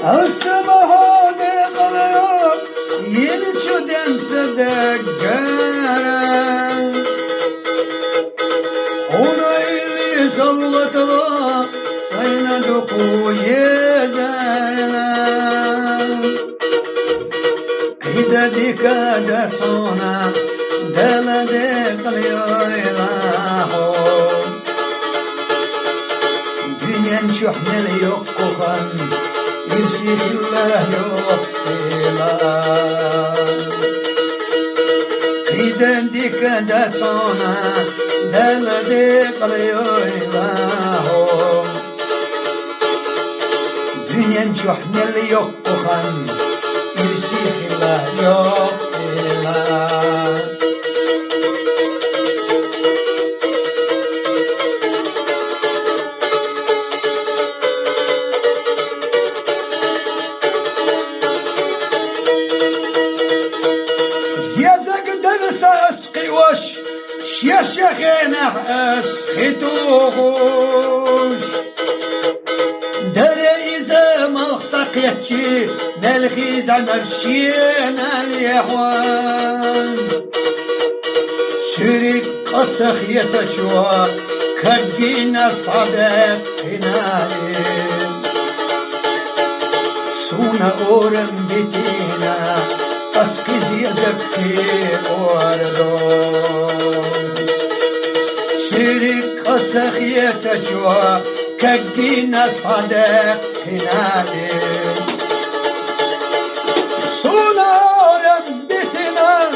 السماء قليل ينشدن صدقنا هنا اللي صلت الله سيندقو يدارنا قيد ديك دسونا دل ديك ليلاهو دنيا نشوحنا ليقوخن يرسيخ الله يوحيلا قيد ديك دسونا دل ديك ليلاهو دنيا نشوحنا ليقوخن يرسيخ الله يوحيلا يا شيخنا اسخيتوغوش دري إذا ما سقيتشي نالخيز عن الشينا اليحوان سيريك قد سخيتشوا كدينا صدقنا سونا أورم بيتينا أسقي زيادك خير وردون سيرك أسخيت جوا كدينا صدق هنالي سونا ربتنا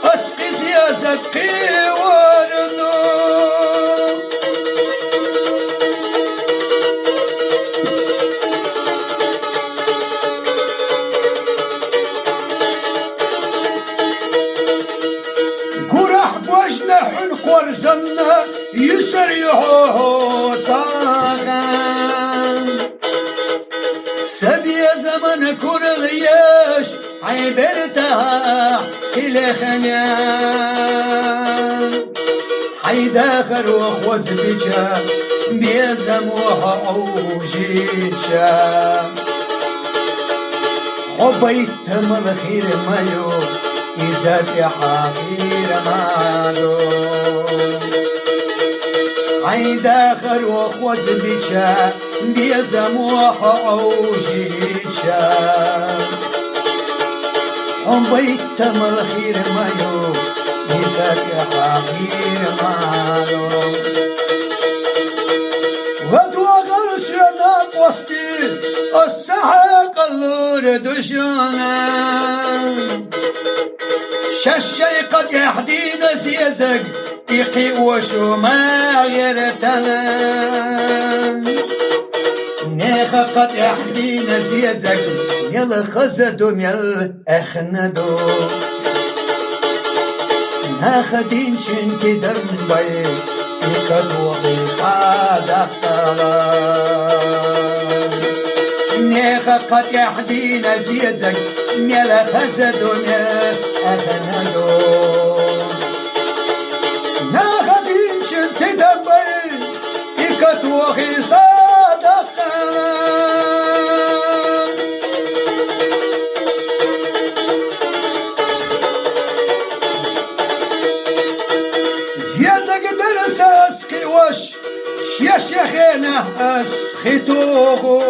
أسقي زيادك وردون ورزنا يسريحوه صاغان سبي زمن كورليش عيبرتها إلى خنان حيداخر وخوز بجا بيزموها عوجيتشا حبيت تمل خير مايو إذا بحقير مالو عيد آخر وخوز بيشا بيزموح أوجيشا حبيت تمر خير مايو إذا بحقير مالو ودوا غرسنا قوستي السحق اللور دشانا شاشي قد يحدينا زيزق يقي وشو ما يرتنا نيخا قد يحدينا زيزق يل خزدو يل اخندو ناخدين شنتي درن باي يكدو بصادق نيخا قد يحدينا زيزق يل خزدو يل اخندو ناخدين شنتي درن باي يكدو بصادق يا شيخنا اسخيتوغو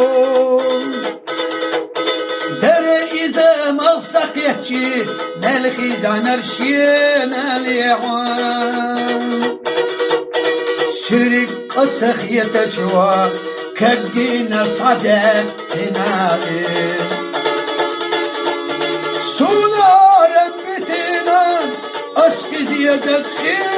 دري إذا ما سقيتشي نالخي زعنر شينا ليعوان سيرك أسخيتشوا كدينا صدق هنالي سونا ربتنا أسكي زيادة خير